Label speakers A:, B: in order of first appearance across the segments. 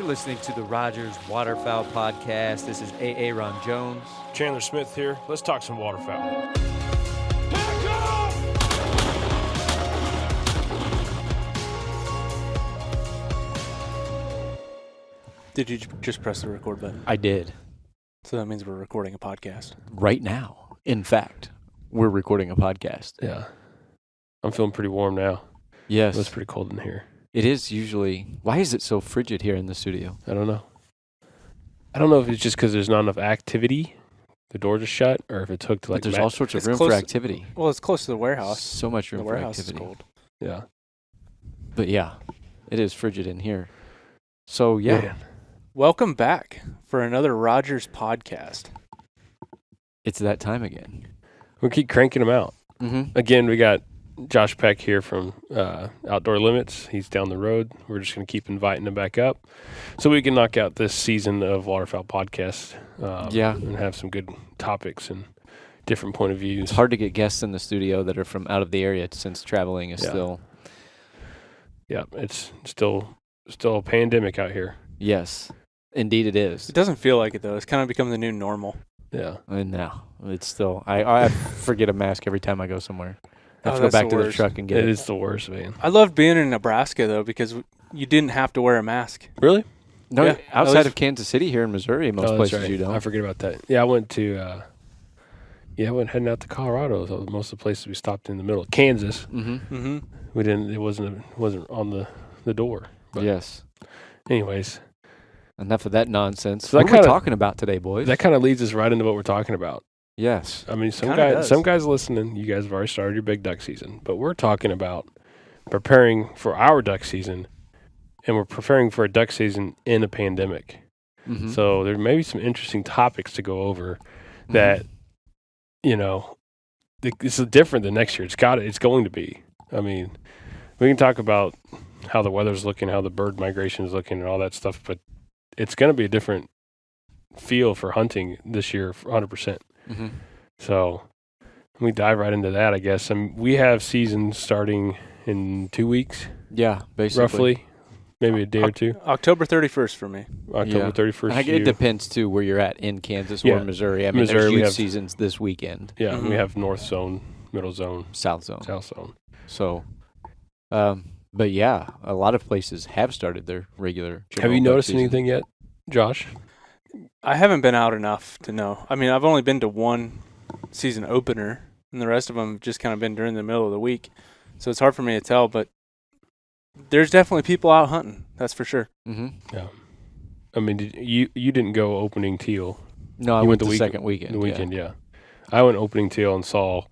A: You're listening to the Rogers Waterfowl Podcast. This is Aaron Jones.
B: Chandler Smith here. Let's talk some waterfowl.
C: Did you just press the record button?
A: I did.
C: So that means we're recording a podcast.
A: Right now. In fact, we're recording a podcast.
B: Yeah. I'm feeling pretty warm now.
A: Yes.
B: It's pretty cold in here.
A: It is usually. Why is it so frigid here in the studio?
B: I don't know. I don't know if it's just because there's not enough activity. The doors are shut, or if it took to
A: But there's all sorts of
C: It's
A: room
C: close
A: for
C: to-
A: activity.
C: Well, it's close to the warehouse.
A: So much
C: The
A: room for
C: warehouse
A: activity.
C: is cold.
B: Yeah.
A: But yeah, it is frigid in here. So yeah.
B: Man.
C: Welcome back for another Rogers podcast.
A: It's that time again.
B: We keep cranking them out.
A: Mm-hmm.
B: Again, we got Josh Peck here from Outdoor Limits. He's down the road. We're just going to keep inviting him back up so we can knock out this season of Waterfowl Podcast and have some good topics and different point of views.
A: It's hard to get guests in the studio that are from out of the area since traveling is still.
B: Yeah, it's still a pandemic out here.
A: Yes, indeed it is.
C: It doesn't feel like it, though. It's kind of become the new normal.
B: Yeah.
A: And now it's still. I forget a mask every time I go somewhere. I have to go
C: that's
A: back
C: the
A: to the
C: worst.
A: truck and get
B: It
A: it.
B: is the worst, man.
C: I loved being in Nebraska, though, because you didn't have to wear a mask.
B: Really?
A: No,
C: Yeah,
A: outside
C: at
A: of Kansas City here in Missouri, most
B: Oh, that's
A: places
B: right.
A: you don't.
B: I forget about that. Yeah, I went to I went heading out to Colorado. So most of the places we stopped in the middle. Kansas,
A: Mm-hmm.
C: Mm-hmm.
B: we didn't. It wasn't on the door. But
A: Yes.
B: anyways,
A: Enough of that nonsense.
B: So
A: What
B: that
A: are we
B: kinda-
A: talking about today, boys?
B: that kind of leads us right into what we're talking about.
A: Yes.
B: I mean, some
C: Kinda
B: guys listening. You guys have already started your big duck season, but we're talking about preparing for our duck season, and we're preparing for a duck season in a pandemic.
A: Mm-hmm.
B: So there may be some interesting topics to go over that, you know, this is different than next year. It's going to be. I mean, we can talk about how the weather's looking, how the bird migration is looking, and all that stuff, but it's going to be a different feel for hunting this year, 100%.
A: Mm-hmm.
B: So we dive right into that, I guess. We have season starting in 2 weeks,
A: Yeah, basically.
B: roughly, maybe a day or two.
C: October 31st for me.
B: October 31st.
A: It depends, too, where you're at in Kansas
B: Yeah.
A: or Missouri. I mean,
B: Missouri,
A: there's
B: we
A: youth
B: have-
A: seasons this weekend,
B: Yeah,
C: Mhm.
B: we have north zone, middle zone,
A: south zone.
B: south zone.
A: So, but yeah, a lot of places have started their regular.
B: Have
A: general
B: you
A: duck
B: noticed
A: season.
B: anything yet, Josh?
C: I haven't been out enough to know. I mean, I've only been to one season opener, and the rest of them have just kind of been during the middle of the week. So it's hard for me to tell, but there's definitely people out hunting. That's for sure.
A: Mm-hmm.
B: Yeah. I mean, you didn't go opening teal
A: No, I
B: You
A: went
B: went
A: the
B: the
A: second weekend.
B: the weekend, yeah. I went opening teal and saw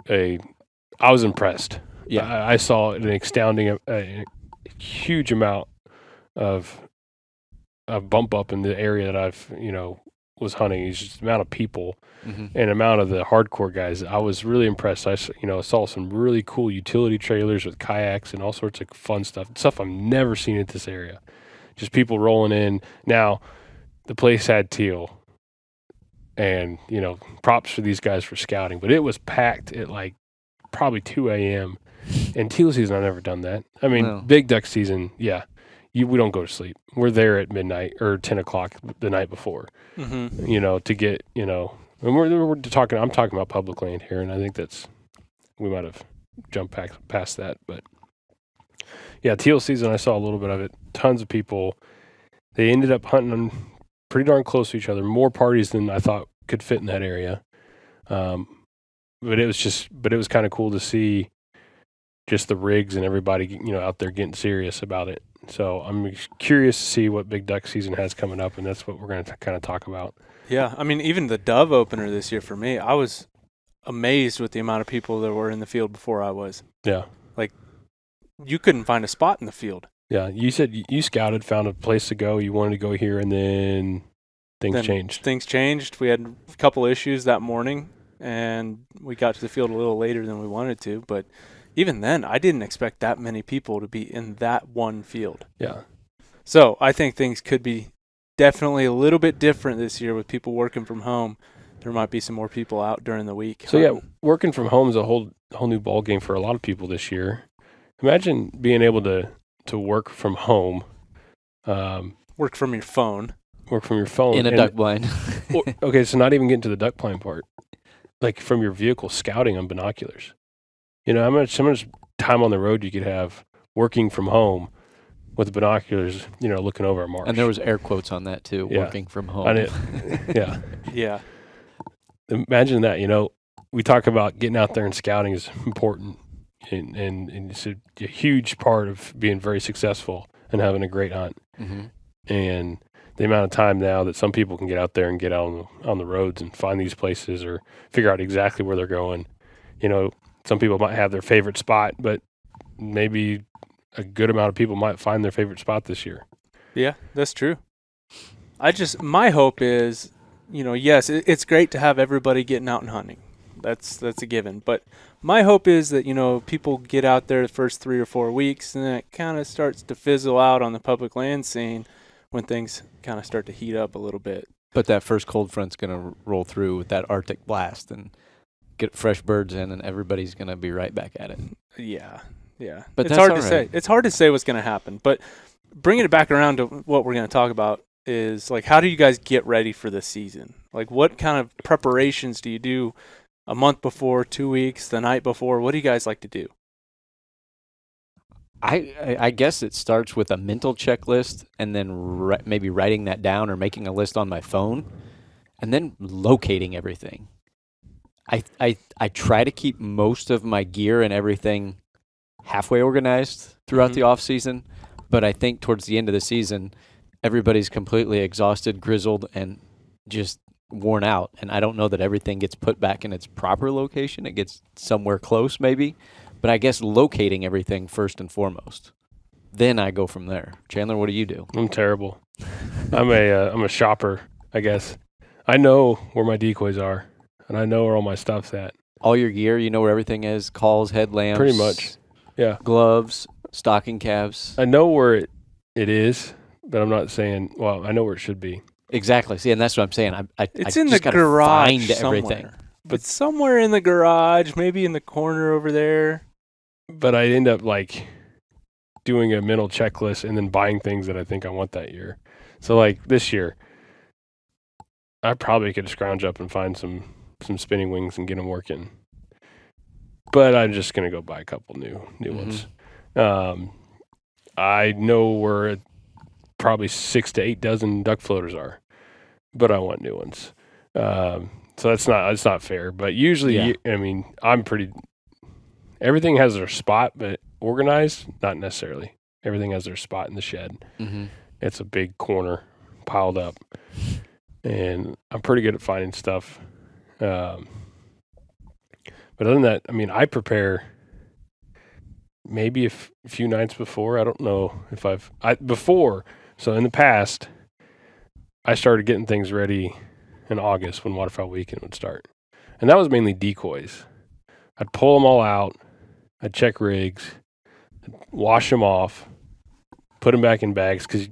B: I was impressed.
A: Yeah.
B: I saw an astounding, a huge amount of bump up in the area that I've, was hunting. It's just the amount of people
A: Mm-hmm.
B: and amount of the hardcore guys. I was really impressed. I saw some really cool utility trailers with kayaks and all sorts of fun stuff I've never seen in this area. Just people rolling in. Now, the place had teal, and props for these guys for scouting, but it was packed at like probably 2 a.m. And teal season, I've never done that. I mean,
A: Well.
B: big duck season, yeah. We don't go to sleep. We're there at midnight or 10 o'clock the night before,
C: Mm-hmm.
B: to get, and we're talking, I'm talking about public land here, and I think we might have jumped past that, but yeah, teal season, I saw a little bit of it. Tons of people. They ended up hunting pretty darn close to each other, more parties than I thought could fit in that area. But it was kind of cool to see just the rigs and everybody, out there getting serious about it. So I'm curious to see what big duck season has coming up, and that's what we're going to kind of talk about.
C: Yeah, I mean, even the dove opener this year for me, I was amazed with the amount of people that were in the field before I was.
B: Yeah.
C: You couldn't find a spot in the field.
B: Yeah. You said you scouted, found a place to go. You wanted to go here, and then things
C: Then
B: changed.
C: Things changed. We had a couple issues that morning, and we got to the field a little later than we wanted to. But even then, I didn't expect that many people to be in that one field.
B: Yeah.
C: So I think things could be definitely a little bit different this year with people working from home. There might be some more people out during the week.
B: So yeah,
C: hunting.
B: working from home is a whole new ball game for a lot of people this year. Imagine being able to work from home
C: Work from your phone.
B: Work from your phone.
A: In a duck blind.
B: Okay, so not even getting to the duck blind part. Like from your vehicle scouting on binoculars. You know, how much time on the road you could have working from home with binoculars, you know, looking over a marsh.
A: And there was air quotes on that too,
B: Yeah.
A: working from home.
B: Yeah.
C: Yeah.
B: Imagine that, you know, we talk about getting out there and scouting is important and it's a huge part of being very successful and having a great hunt.
A: Mm-hmm.
B: And the amount of time now that some people can get out there and get out on the roads and find these places or figure out exactly where they're going. You know, some people might have their favorite spot, but maybe a good amount of people might find their favorite spot this year.
C: Yeah, that's true. My hope is, you know, yes, it's great to have everybody getting out and hunting. That's a given. But my hope is that, you know, people get out there the first 3 or 4 weeks and then it kind of starts to fizzle out on the public land scene when things kind of start to heat up a little bit.
A: But that first cold front's going to roll through with that Arctic blast and get fresh birds in, and everybody's going to be right back at it.
C: Yeah.
A: But
C: it's
A: that's
C: hard
A: all
C: to
A: right.
C: say. It's hard to say what's going to happen. But bringing it back around to what we're going to talk about is, like, how do you guys get ready for the season? Like, what kind of preparations do you do a month before, 2 weeks, the night before? What do you guys like to do?
A: I guess it starts with a mental checklist and then maybe writing that down or making a list on my phone and then locating everything. I try to keep most of my gear and everything halfway organized throughout the off season, but I think towards the end of the season, everybody's completely exhausted, grizzled, and just worn out. And I don't know that everything gets put back in its proper location. It gets somewhere close maybe. But I guess locating everything first and foremost. Then I go from there. Chandler, what do you do?
B: I'm terrible. I'm a shopper, I guess. I know where my decoys are, and I know where all my stuff's at.
A: All your gear, you know where everything is? Calls, headlamps.
B: Pretty much, yeah.
A: Gloves, stocking caps.
B: I know where it is, but I'm not saying, well, I know where it should be.
A: Exactly. See, and that's what I'm saying.
C: It's
A: I
C: in the
A: just gotta
C: garage
A: find
C: somewhere.
A: everything.
C: But somewhere in the garage, maybe in the corner over there.
B: But I end up, like, doing a mental checklist and then buying things that I think I want that year. So, like, this year, I probably could scrounge up and find some spinning wings and get them working. But I'm just going to go buy a couple new ones. I know where probably 6 to 8 dozen duck floaters are, but I want new ones. So it's not fair. But usually, I mean, everything has their spot, but organized, not necessarily. Everything has their spot in the shed.
A: Mm-hmm.
B: It's a big corner piled up. And I'm pretty good at finding stuff. But other than that, I mean, I prepare maybe a few nights before. I don't know if so in the past, I started getting things ready in August when Waterfowl Weekend would start. And that was mainly decoys. I'd pull them all out. I'd check rigs, wash them off, put them back in bags, because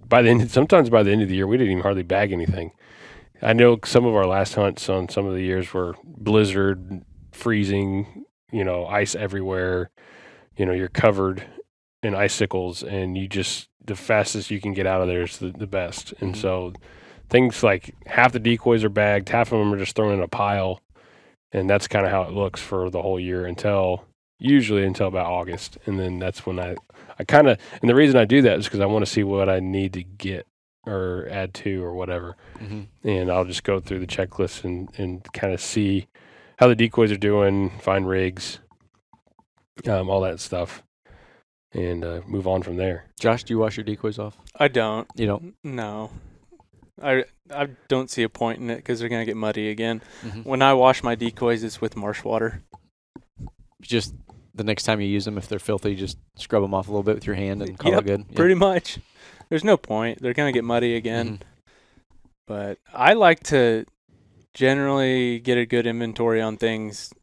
B: sometimes by the end of the year, we didn't even hardly bag anything. I know some of our last hunts on some of the years were blizzard, freezing, you know, ice everywhere. You know, you're covered in icicles, and the fastest you can get out of there is the best. And so things like half the decoys are bagged, half of them are just thrown in a pile, and that's kind of how it looks for the whole year usually until about August. And then that's when I kind of, and the reason I do that is because I want to see what I need to get or add to or whatever. Mm-hmm. And I'll just go through the checklist and kind of see how the decoys are doing, find rigs, all that stuff, and move on from there.
A: Josh, do you wash your decoys off?
C: I don't.
A: You don't?
C: No. I don't see a point in it because they're going to get muddy again.
A: Mm-hmm.
C: When I wash my decoys, it's with marsh water.
A: Just the next time you use them, if they're filthy, just scrub them off a little bit with your hand and call it good. Yeah.
C: Pretty much. There's no point. They're going to get muddy again. Mm-hmm. But I like to generally get a good inventory on things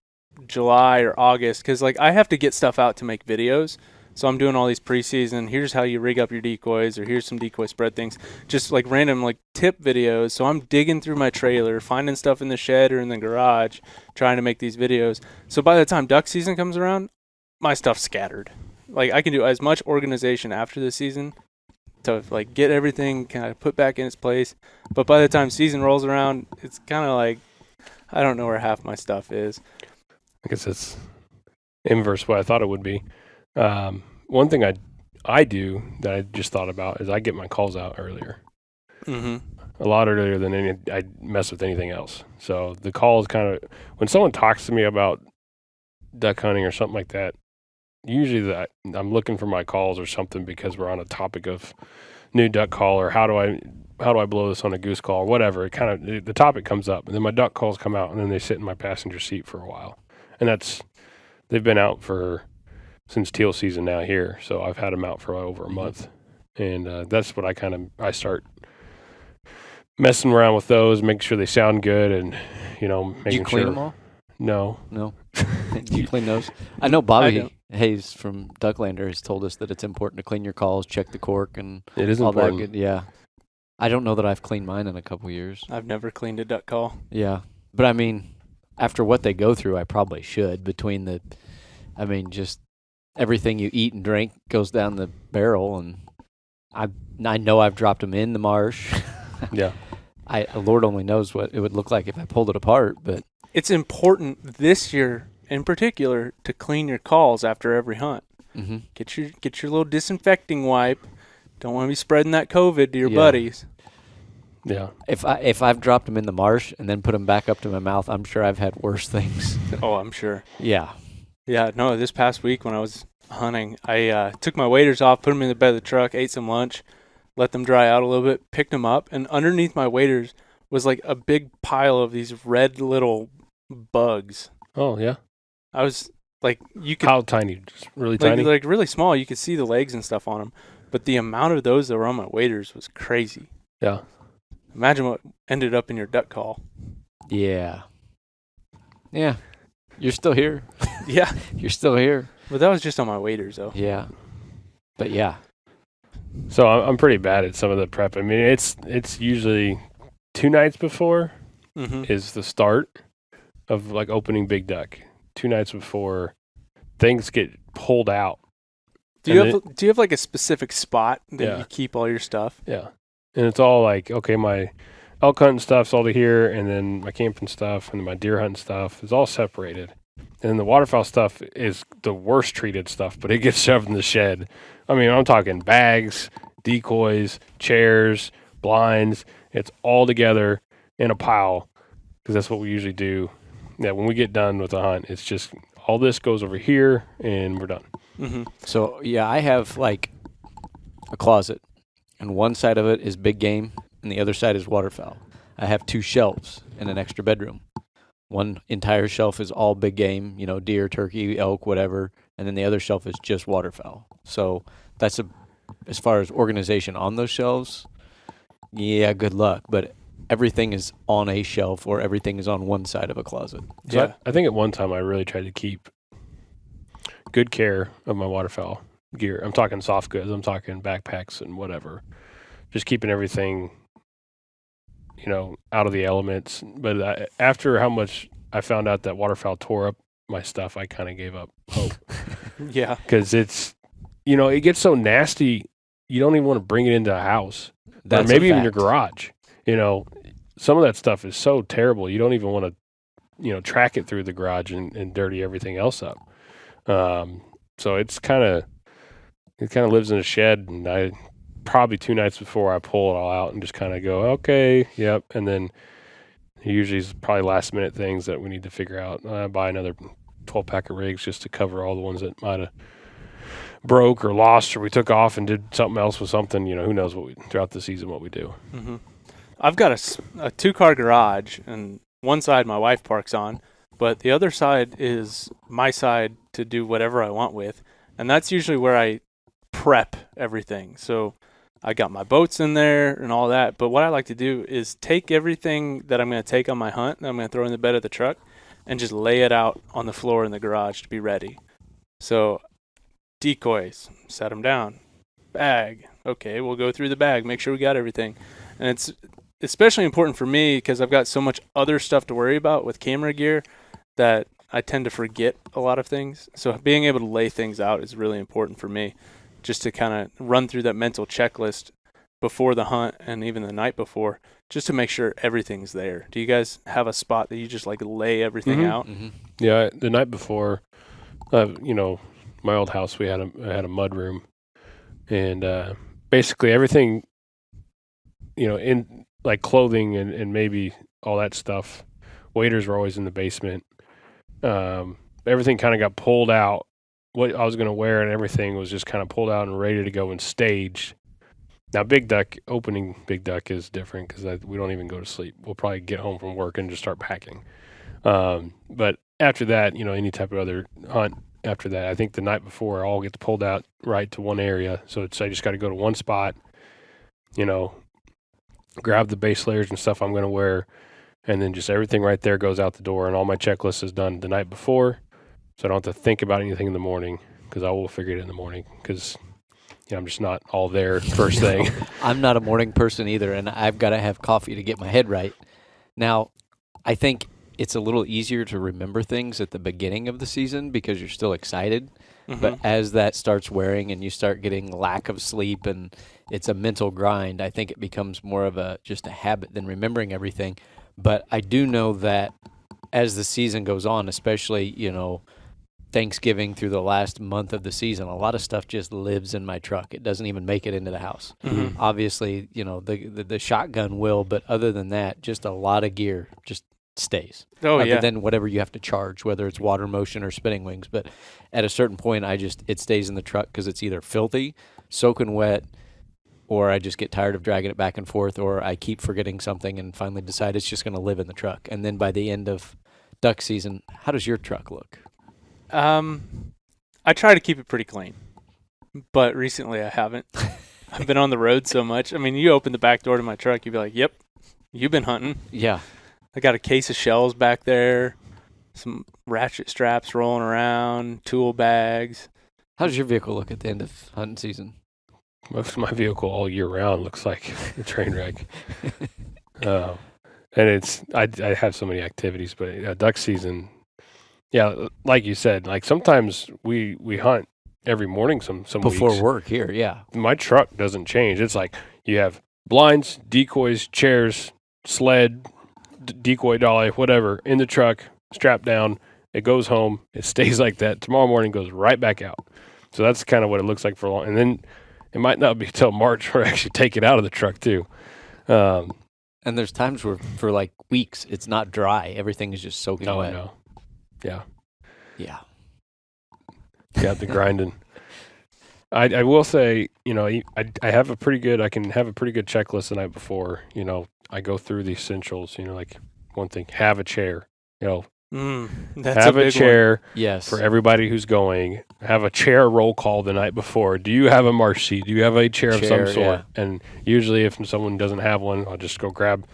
C: July or August because, like, I have to get stuff out to make videos. So I'm doing all these preseason, here's how you rig up your decoys, or here's some decoy spread things, just like random like tip videos. So I'm digging through my trailer, finding stuff in the shed or in the garage, trying to make these videos. So by the time duck season comes around, my stuff's scattered. Like I can do as much organization after the season to like get everything kind of put back in its place. But by the time season rolls around, it's kind of like I don't know where half my stuff is.
B: I guess it's inverse what I thought it would be. One thing I do that I just thought about is I get my calls out earlier.
C: Mm-hmm.
B: A lot earlier than I mess with anything else. So the calls kind of, when someone talks to me about duck hunting or something like that, usually I'm looking for my calls or something because we're on a topic of new duck call or how do I blow this on a goose call or whatever. It kind of, the topic comes up and then my duck calls come out and then they sit in my passenger seat for a while. And they've been out since teal season now here. So I've had them out for over a month. And that's what I start messing around with those, making sure they sound good, and making
A: Do you clean
B: sure.
A: them all?
B: No.
A: Do you clean those? I know Bobby Hayes from Ducklander has told us that it's important to clean your calls, check the cork, and
B: It is
A: all
B: important.
A: that good. Yeah, I don't know that I've cleaned mine in a couple years.
C: I've never cleaned a duck call.
A: Yeah, but I mean, after what they go through, I probably should. Just everything you eat and drink goes down the barrel, and I know I've dropped them in the marsh.
B: Yeah.
A: Lord only knows what it would look like if I pulled it apart, but
C: It's important this year in particular to clean your calls after every hunt.
A: mm-hmm.
C: Get your little disinfecting wipe. Don't want to be spreading that COVID to your
A: Yeah.
C: buddies.
B: Yeah.
A: If I've dropped them in the marsh and then put them back up to my mouth, I'm sure I've had worse things.
C: Oh, I'm sure.
A: Yeah.
C: Yeah, no, this past week when I was hunting, I took my waders off, put them in the bed of the truck, ate some lunch, let them dry out a little bit, picked them up, and underneath my waders was like a big pile of these red little bugs.
B: Oh, yeah.
C: I was like, you could
B: How tiny? Just really tiny?
C: like really small. You could see the legs and stuff on them, but the amount of those that were on my waders was crazy.
B: Yeah.
C: Imagine what ended up in your duck call.
A: Yeah. Yeah. You're still here.
C: Yeah,
A: You're still here.
C: but that was just on my waders though.
A: Yeah. But yeah.
B: So I'm pretty bad at some of the prep. I mean, it's usually 2 nights before
C: Mm-hmm.
B: is the start of like opening big duck. 2 nights before things get pulled out.
C: Do you have like a specific spot that
B: Yeah.
C: you keep all your stuff?
B: Yeah. And it's all like, okay, my elk hunting stuff's all to here, and then my camping stuff and my deer hunting stuff is all separated. And then the waterfowl stuff is the worst treated stuff, but it gets shoved in the shed. I mean, I'm talking bags, decoys, chairs, blinds. It's all together in a pile because that's what we usually do. Yeah, when we get done with the hunt, it's just all this goes over here and we're done.
C: Mm-hmm.
A: So, yeah, I have like a closet, and one side of it is big game, and the other side is waterfowl. I have 2 shelves and an extra bedroom. One entire shelf is all big game, deer, turkey, elk, whatever, and then the other shelf is just waterfowl. So that's as far as organization on those shelves, yeah, good luck. But everything is on a shelf or everything is on one side of a closet.
B: So
C: Yeah.
B: I think at one time I really tried to keep good care of my waterfowl gear. I'm talking soft goods. I'm talking backpacks and whatever. Just keeping everything, out of the elements. But after how much I found out that waterfowl tore up my stuff, I kind of gave up hope.
C: Yeah.
B: Because it's, it gets so nasty, you don't even want to bring it into a house. Or maybe even your garage. Some of that stuff is so terrible, you don't even want to, track it through the garage and dirty everything else up. So it kind of lives in a shed, and I probably 2 nights before I pull it all out and just kind of go, okay, yep. And then usually it's probably last minute things that we need to figure out. I buy another 12-pack of rigs just to cover all the ones that might have broke or lost or we took off and did something else with something. Who knows throughout the season what we do.
C: Mm-hmm. I've got a 2-car garage, and one side my wife parks on, but the other side is my side to do whatever I want with, and that's usually where I prep everything. So I got my boats in there and all that, but what I like to do is take everything that I'm going to take on my hunt that I'm going to throw in the bed of the truck and just lay it out on the floor in the garage to be ready. So decoys, set them down. Bag, okay, we'll go through the bag, make sure we got everything. And it's especially important for me because I've got so much other stuff to worry about with camera gear that I tend to forget a lot of things. So being able to lay things out is really important for me. just to kind of run through that mental checklist before the hunt and even the night before, just to make sure everything's there. Do you guys have a spot that you just like lay everything out?
A: Mm-hmm.
B: Yeah, the night before, my old house, I had a mud room, and basically everything, in like clothing and maybe all that stuff. Waders were always in the basement. Everything kind of got pulled out. What I was going to wear and everything was just kind of pulled out and ready to go and staged. Now, opening Big Duck is different because we don't even go to sleep. We'll probably get home from work and just start packing. But after that, any type of other hunt after that, I think the night before, all gets pulled out right to one area. So I just got to go to one spot, grab the base layers and stuff I'm going to wear, and then just everything right there goes out the door, and all my checklist is done the night before, so I don't have to think about anything in the morning because I will figure it in the morning because I'm just not all there first thing.
A: I'm not a morning person either, and I've got to have coffee to get my head right. Now, I think it's a little easier to remember things at the beginning of the season because you're still excited.
C: Mm-hmm.
A: But as that starts wearing and you start getting lack of sleep and it's a mental grind, I think it becomes more of just a habit than remembering everything. But I do know that as the season goes on, especially, Thanksgiving through the last month of the season, a lot of stuff just lives in my truck. It doesn't even make it into the house.
C: Mm-hmm.
A: Obviously, the shotgun will, but other than that, just a lot of gear just stays.
C: Oh,
A: other
C: yeah.
A: than whatever you have to charge, whether it's water motion or spinning wings. But at a certain point, it stays in the truck because it's either filthy, soaking wet, or I just get tired of dragging it back and forth, or I keep forgetting something and finally decide it's just going to live in the truck. And then by the end of duck season, how does your truck look?
C: I try to keep it pretty clean, but recently I haven't. I've been on the road so much. I mean, you open the back door to my truck, you'd be like, yep, you've been hunting.
A: Yeah.
C: I got a case of shells back there, some ratchet straps rolling around, tool bags.
A: How does your vehicle look at the end of hunting season?
B: Most of my vehicle all year round looks like a train wreck. And I have so many activities, but duck season, yeah, like you said, like sometimes we hunt every morning some
A: Before
B: weeks.
A: work here, yeah.
B: My truck doesn't change. It's like you have blinds, decoys, chairs, sled, decoy dolly, whatever, in the truck, strapped down. It goes home. It stays like that. Tomorrow morning goes right back out. So that's kind of what it looks like for a long. And then it might not be till March where I actually take it out of the truck too.
A: And there's times where for like weeks it's not dry. Everything is just soaking wet.
B: No. Yeah.
A: Yeah.
B: Got the grinding. I will say, I have a pretty good. I can have a pretty good checklist the night before. I go through the essentials. Like one thing, have a chair.
C: That's
B: have
C: a big
B: a chair.
C: one.
A: Yes.
B: For everybody who's going. Have a chair roll call the night before. Do you have a marsh seat? Do you have a chair of some sort?
A: Yeah.
B: And usually, if someone doesn't have one, I'll just go grab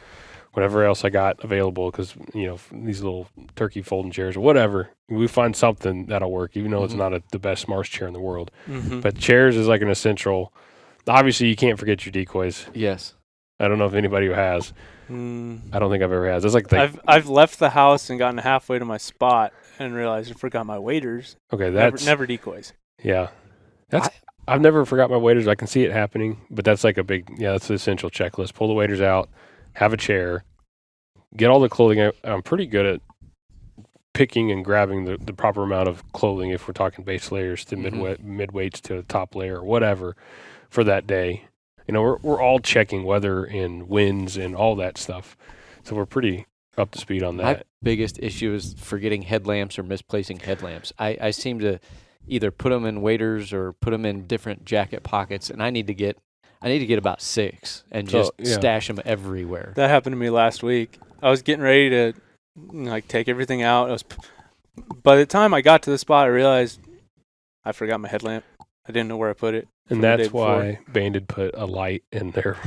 B: whatever else I got available because, these little turkey folding chairs or whatever, we find something that'll work, even though it's not the best marsh chair in the world.
C: Mm-hmm.
B: But chairs is like an essential. Obviously, you can't forget your decoys.
A: Yes.
B: I don't know if anybody who has. I don't think I've ever has. It's like
C: I've left the house and gotten halfway to my spot and realized I forgot my waders.
B: okay, that's
C: Never decoys.
B: yeah. I've never forgot my waders. I can see it happening, but that's like that's the essential checklist. Pull the waders out, have a chair, get all the clothing. I'm pretty good at picking and grabbing the proper amount of clothing if we're talking base layers to mid weights to a top layer or whatever for that day. We're all checking weather and winds and all that stuff, so we're pretty up to speed on that.
A: My biggest issue is forgetting headlamps or misplacing headlamps. I seem to either put them in waders or put them in different jacket pockets, and I need to get about 6 and just stash them everywhere.
C: That happened to me last week. I was getting ready to take everything out. By the time I got to the spot, I realized I forgot my headlamp. I didn't know where I put it.
B: And that's why Banded put a light in their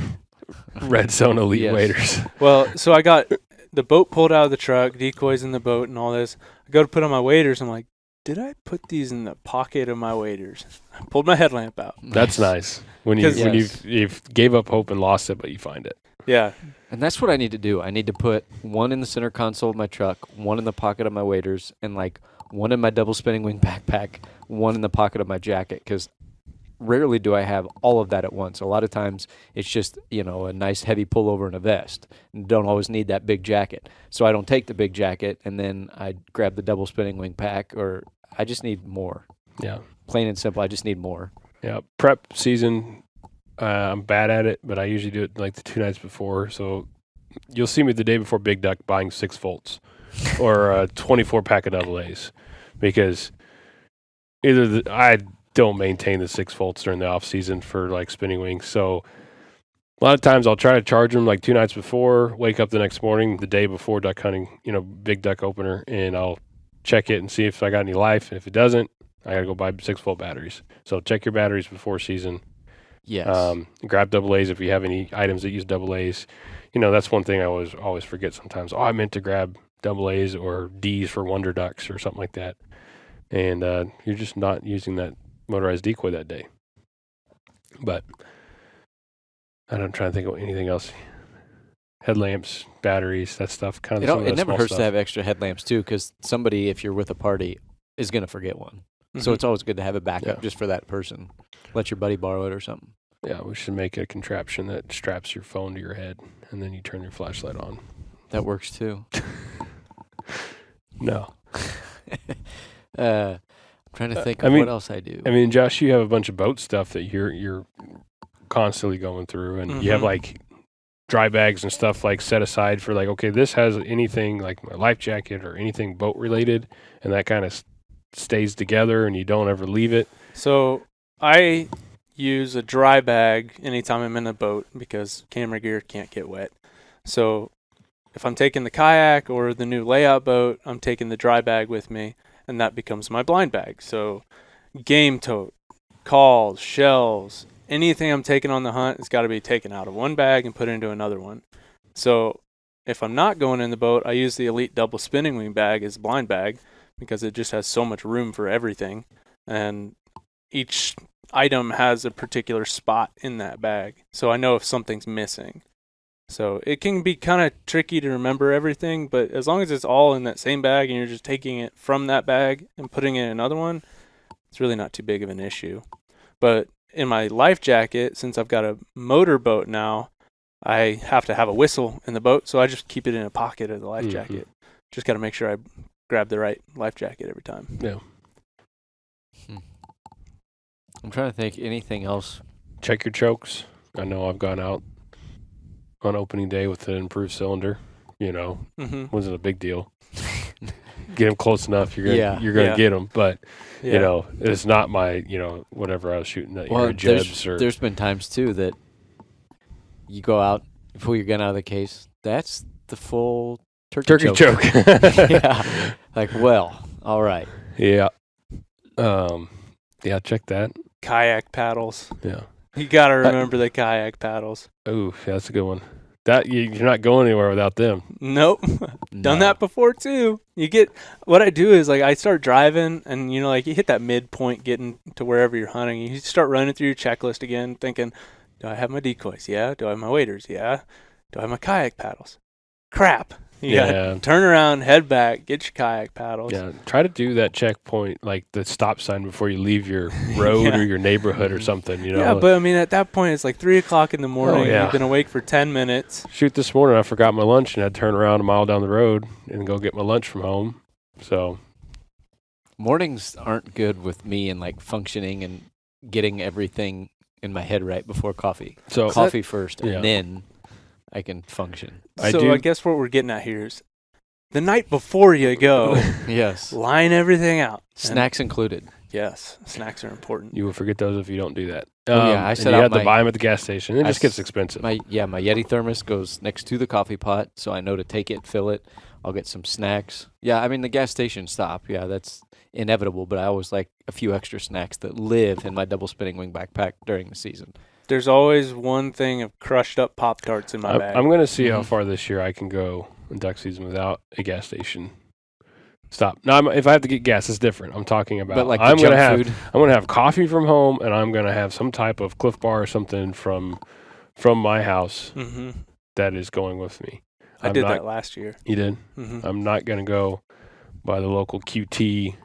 B: Red Zone Elite waders.
C: Well, so I got the boat pulled out of the truck, decoys in the boat and all this. I go to put on my waders. I'm like, did I put these in the pocket of my waders? I pulled my headlamp out.
B: That's nice. When you've gave up hope and lost it, but you find it.
C: Yeah.
A: And that's what I need to do. I need to put one in the center console of my truck, one in the pocket of my waders, and one in my double spinning wing backpack, one in the pocket of my jacket. Because rarely do I have all of that at once. A lot of times it's just, a nice heavy pullover and a vest. And don't always need that big jacket. So I don't take the big jacket, and then I grab the double spinning wing pack, or I just need more.
B: Yeah.
A: Plain and simple, I just need more.
B: Yeah. Prep season, I'm bad at it, but I usually do it like the 2 nights before. So you'll see me the day before Big Duck buying 6 volts or a 24 pack of double A's, because I don't maintain the 6 volts during the off season for like spinning wings. So a lot of times I'll try to charge them like 2 nights before, wake up the next morning, the day before duck hunting, big duck opener, and I'll check it and see if I got any life. And if it doesn't, I got to go buy 6-volt batteries. So check your batteries before season.
A: Yes.
B: Grab double A's if you have any items that use double A's. That's one thing I always forget sometimes. Oh, I meant to grab double A's or D's for Wonder Ducks or something like that. And you're just not using that motorized decoy that day. But I'm trying to think of anything else. Headlamps, batteries, that stuff. Kind of.
A: It never hurts to have extra headlamps too, because somebody, if you're with a party, is going to forget one.
C: Mm-hmm.
A: So it's always good to have a backup just for that person. Let your buddy borrow it or something.
B: Yeah, we should make a contraption that straps your phone to your head, and then you turn your flashlight on.
A: That works too.
B: No.
A: I'm trying to think of what else I do.
B: I mean, Josh, you have a bunch of boat stuff that you're constantly going through, and you have like dry bags and stuff like set aside for like, okay, this has anything like my life jacket or anything boat related, and that kind of stays together and you don't ever leave it.
C: So I use a dry bag anytime I'm in a boat because camera gear can't get wet. So if I'm taking the kayak or the new layout boat, I'm taking the dry bag with me, and that becomes my blind bag. So game tote, calls, shells, anything I'm taking on the hunt has got to be taken out of one bag and put into another one. So if I'm not going in the boat, I use the Elite double spinning wing bag as a blind bag because it just has so much room for everything. And each item has a particular spot in that bag. So I know if something's missing. So it can be kind of tricky to remember everything, but as long as it's all in that same bag and you're just taking it from that bag and putting it in another one, it's really not too big of an issue. But in my life jacket, since I've got a motor boat now, I have to have a whistle in the boat, so I just keep it in a pocket of the life jacket. Just got to make sure I grab the right life jacket every time.
B: Yeah.
A: I'm trying to think anything else.
B: Check your chokes. I know I've gone out on opening day with an improved cylinder. Wasn't a big deal. Get them close enough, you're gonna get them. But it's not my whatever I was shooting that jebs or.
A: There's been times too that you go out, you pull your gun out of the case. That's the full turkey choke. Yeah. Like, well, all right.
B: Yeah. Yeah. Check that.
C: Kayak paddles.
B: Yeah.
C: You got to remember the kayak paddles.
B: Oh, yeah, that's a good one. That you're not going anywhere without them.
C: Nope. Done that before too. What I do is like I start driving and you hit that midpoint getting to wherever you're hunting. You start running through your checklist again thinking, do I have my decoys? Yeah. Do I have my waders? Yeah. Do I have my kayak paddles? Crap. You gotta turn around, head back, get your kayak paddles.
B: Yeah, try to do that checkpoint, like the stop sign before you leave your road or your neighborhood or something,
C: Yeah, but I mean, at that point, it's like 3 o'clock in the morning.
B: Oh, yeah.
C: You've been awake for 10 minutes.
B: Shoot, this morning I forgot my lunch and I had to turn around a mile down the road and go get my lunch from home. So
A: mornings aren't good with me and like functioning and getting everything in my head right before coffee. So coffee first, and then I can function.
C: I guess what we're getting at here is the night before you go,
A: yes,
C: line everything out.
A: Snacks included.
C: Yes, snacks are important.
B: You will forget those if you don't do that.
A: I said
B: you have to buy them at the gas station. It just gets expensive.
A: My Yeti thermos goes next to the coffee pot, so I know to take it, fill it. I'll get some snacks. Yeah, I mean the gas station stop. Yeah, that's inevitable. But I always like a few extra snacks that live in my double spinning wing backpack during the season.
C: There's always one thing of crushed up Pop-Tarts in my bag.
B: I'm going to see how far this year I can go in duck season without a gas station stop. Now, if I have to get gas, it's different. I'm talking about.
A: But like
B: I'm
A: going
B: to have coffee from home, and I'm going to have some type of Cliff Bar or something from my house that is going with me.
C: I did that last year.
B: You did? I'm not going to go by the local QT,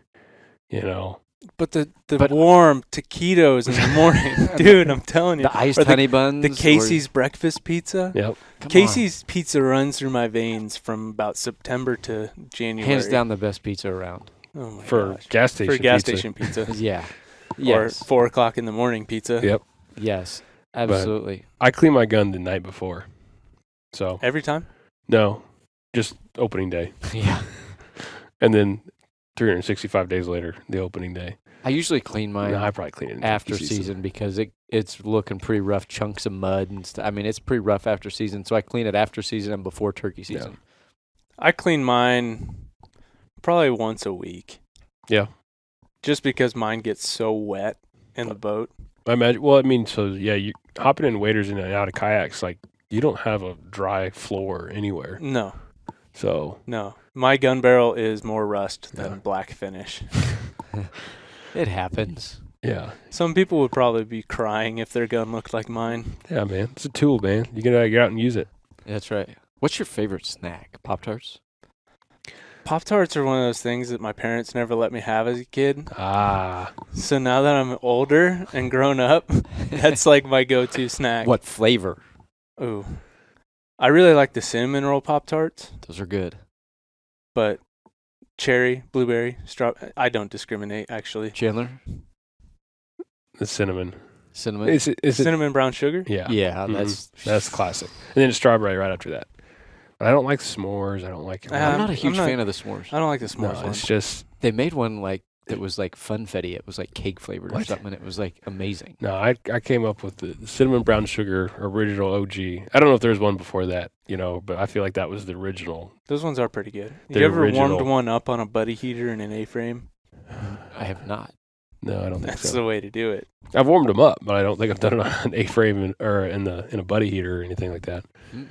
C: But the
A: But-
C: warm taquitos in the morning, dude, I'm telling you.
A: The iced
C: Or
A: honey buns.
C: The Casey's breakfast pizza.
B: Yep.
C: Casey's pizza runs through my veins from about September to January.
A: Hands down the best pizza around.
C: Oh my
B: For
C: gosh.
B: gas station
C: For gas
B: pizza.
C: station pizza.
A: Yeah.
C: Or
A: Yes.
C: 4:00 in the morning pizza.
B: Yep.
A: Yes. Absolutely.
B: I clean my gun the night before. So,
C: Every time?
B: no, just opening day.
A: Yeah.
B: And then 365 days later, the opening day.
A: I usually clean mine
B: No, I probably clean it in
A: after
B: turkey
A: season because it's looking pretty rough, chunks of mud and stuff. I mean, it's pretty rough after season, so I clean it after season and before turkey season.
C: I clean mine probably once a week.
B: Yeah.
C: Just because mine gets so wet in the boat.
B: I imagine. Well, I mean, so yeah, you hopping in waders in and out of kayaks, like you don't have a dry floor anywhere.
C: No.
B: So
C: My gun barrel is more rust than
B: Yeah.
C: black finish.
A: It happens.
B: yeah,
C: Some people would probably be crying if their gun looked like mine.
B: yeah, man, it's a tool, man. You gotta get out and use it.
A: That's right. What's your favorite snack? Pop-Tarts?
C: Pop-Tarts are one of those things that my parents never let me have as a kid.
B: Ah,
C: So now that I'm older and grown up, that's like my go-to snack.
A: What flavor?
C: Ooh. I really like the cinnamon roll Pop-Tarts,
A: Those are good.
C: but cherry, blueberry, I don't discriminate, actually.
A: Chandler?
B: the cinnamon.
A: Cinnamon?
B: Is it?
C: Cinnamon brown sugar?
B: Yeah,
A: Yeah,
B: Mhm. That's classic. And then strawberry right after that. But I don't like s'mores. I don't like.
A: I'm not a
C: I'm
A: huge
C: not-
A: fan of the s'mores.
C: I don't like the
B: No,
C: s'mores one.
B: it's just
A: They made one like that was like funfetti. It was like cake flavored or
B: What?
A: something. And it was like amazing.
B: no. I came up with the cinnamon brown sugar original OG. I don't know if there's one before that, but I feel like that was the original.
C: Those ones are pretty good.
B: The
C: You ever
B: original.
C: warmed one up on a buddy heater in an A-frame?
A: I have not.
B: No, I don't think
C: That's
B: so.
C: the way to do it.
B: I've warmed them up, but I don't think I've done it on an A-frame or in a buddy heater or anything like that.
A: Mm-mm.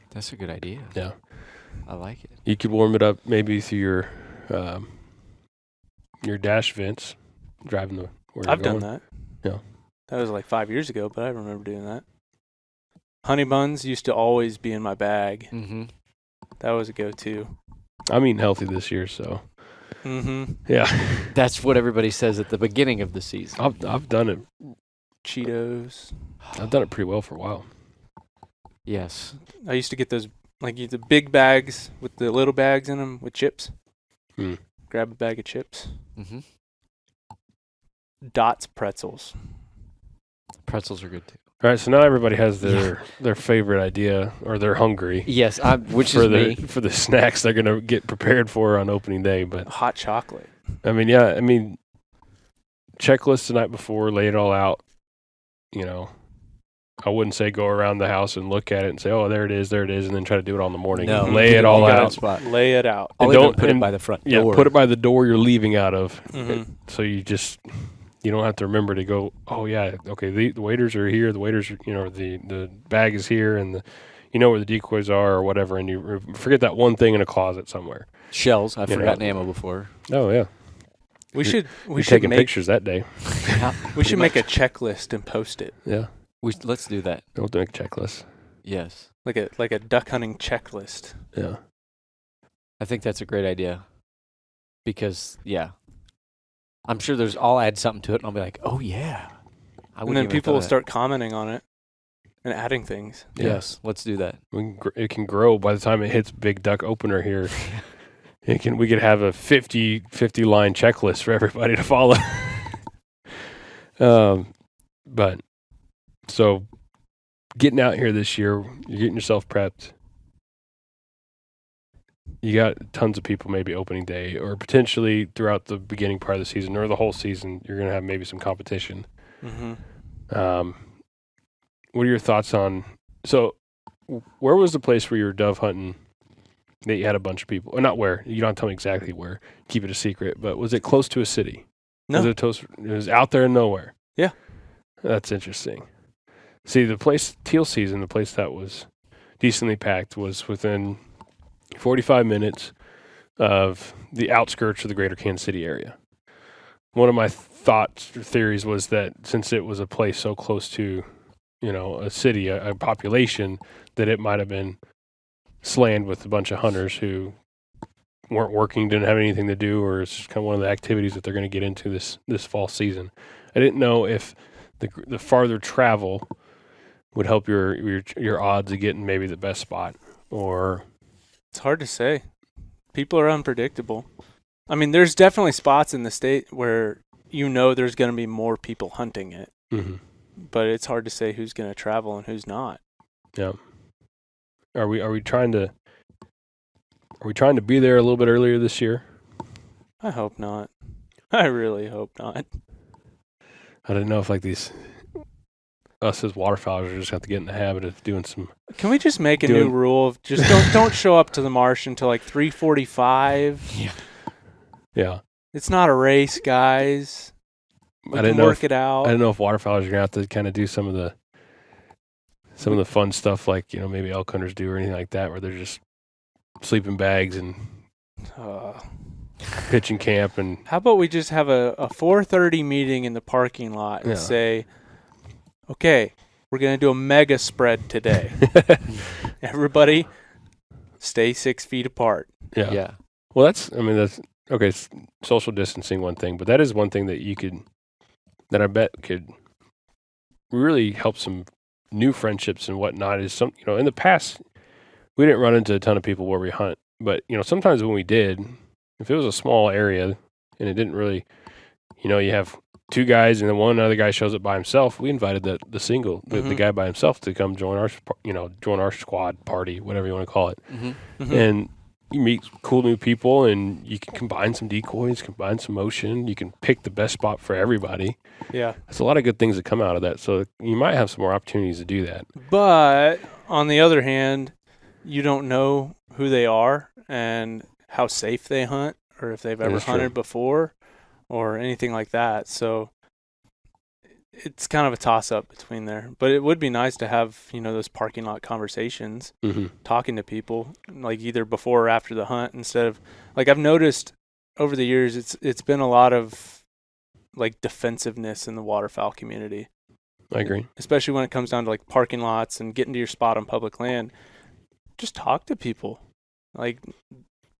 A: That's a good idea.
B: Yeah.
A: I like it.
B: You could warm it up maybe through your dash vents, driving where you're
C: I've done
B: going.
C: that.
B: Yeah.
C: That was like 5 years ago, but I remember doing that. Honey buns used to always be in my bag.
A: Mm-hmm.
C: That was a go-to.
B: I'm eating healthy this year, so
C: Mm-hmm.
B: yeah.
A: That's what everybody says at the beginning of the season.
B: I've done it.
C: Cheetos.
B: I've done it pretty well for a while.
A: Yes.
C: I used to get those, like the big bags with the little bags in them with chips.
B: Mm.
C: Grab a bag of chips.
A: Mm-hmm.
C: Dots pretzels.
A: Pretzels are good too.
B: All right, so now everybody has their favorite idea, or they're hungry
A: Yes, which
B: for
A: is me.
B: for the snacks they're gonna get prepared for on opening day. But
C: Hot chocolate.
B: I mean, checklist the night before, lay it all out. I wouldn't say go around the house and look at it and say, "Oh, there it is," and then try to do it all in the morning.
A: No,
B: Lay
A: you
B: it all
A: got
B: out.
A: Spot.
C: Lay it out.
A: I'll
B: And
A: even
B: don't-
A: put it
B: and-
A: by the front
B: Yeah,
A: door.
B: put it by the door you're leaving out of.
C: Mm-hmm.
B: So you don't have to remember to go, oh yeah, okay, the waiters are here, the waiters are, the bag is here, and where the decoys are or whatever, and you forget that one thing in a closet somewhere.
A: Shells. I've
B: You know.
A: forgotten ammo before.
B: Oh yeah,
C: We should
B: you're
C: should
B: taking
C: make
B: pictures that day.
C: we should make a checklist and post it.
B: Yeah,
A: Let's do that.
B: don't have to make a checklist.
A: Yes.
C: Like a duck hunting checklist.
B: Yeah,
A: I think that's a great idea. Because, yeah. I'm sure I'll add something to it and I'll be like, oh, yeah.
C: And then people will start commenting on it and adding things.
B: yeah.
A: Yes, let's do that.
B: It can grow by the time it hits big duck opener here. We could have a 50 line checklist for everybody to follow. But so getting out here this year, you're getting yourself prepped. You got tons of people maybe opening day or potentially throughout the beginning part of the season or the whole season, you're going to have maybe some competition.
C: Mm-hmm.
B: What are your thoughts on, so where was the place where you were dove hunting that you had a bunch of people, or not where, you don't have to tell me exactly where, keep it a secret, but was it close to a city?
C: No.
B: It was out there in nowhere.
C: Yeah.
B: That's interesting. See, the place, teal season, the place that was decently packed was within 45 minutes of the outskirts of the greater Kansas City area. One of my thoughts or theories was that since it was a place so close to, a city, a population, that it might have been slammed with a bunch of hunters who weren't working, didn't have anything to do, or it's just kind of one of the activities that they're going to get into this fall season. I didn't know if the farther travel would help your odds of getting maybe the best spot, or
C: It's hard to say. People are unpredictable. I mean, there's definitely spots in the state where there's going to be more people hunting it, but it's hard to say who's going to travel and who's not.
B: Yeah. Are we trying to be there a little bit earlier this year?
C: I hope not. I really hope not.
B: I didn't know if us as waterfowlers are just have to get in the habit of doing some.
C: Can we just make a new rule of just don't show up to the marsh until like 3:45?
A: Yeah.
B: Yeah.
C: It's not a race, guys. We can work it out.
B: I don't know if waterfowlers are gonna have to kind of do some of the fun stuff like maybe elk hunters do or anything like that, where they're just sleeping bags and pitching camp. And
C: how about we just have a 4:30 meeting in the parking lot and say, okay, we're going to do a mega spread today. Everybody stay 6 feet apart.
B: Yeah. Well, that's okay. Social distancing, one thing, but that is one thing that I bet could really help some new friendships and whatnot. Is in the past, we didn't run into a ton of people where we hunt, but sometimes when we did, if it was a small area and it didn't really, you have two guys and then one other guy shows up by himself, we invited the guy by himself to come join our squad party, whatever you want to call it. And you meet cool new people, and you can combine some decoys, combine some motion. You can pick the best spot for everybody.
C: Yeah.
B: There's a lot of good things that come out of that. So you might have some more opportunities to do that.
C: But on the other hand, you don't know who they are and how safe they hunt, or if they've ever hunted before or anything like that. So it's kind of a toss-up between there. But it would be nice to have, those parking lot conversations, talking to people, like either before or after the hunt, instead of, like, I've noticed over the years it's been a lot of, like, defensiveness in the waterfowl community.
B: I agree.
C: Especially when it comes down to, like, parking lots and getting to your spot on public land. Just talk to people. Like,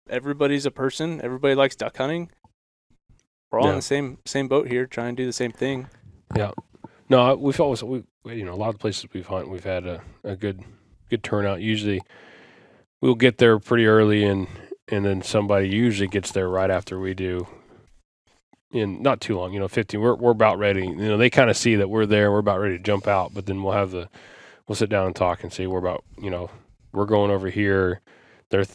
C: everybody's a person. Everybody likes duck hunting. We're all in the same boat here, trying to do the same thing.
B: Yeah. No, we've always, a lot of the places we've hunted, we've had a good turnout. Usually we'll get there pretty early, and then somebody usually gets there right after we do. In not too long, 15, we're about ready. They kind of see that we're there, we're about ready to jump out, but then we'll sit down and talk and say, we're about, we're going over here. They're,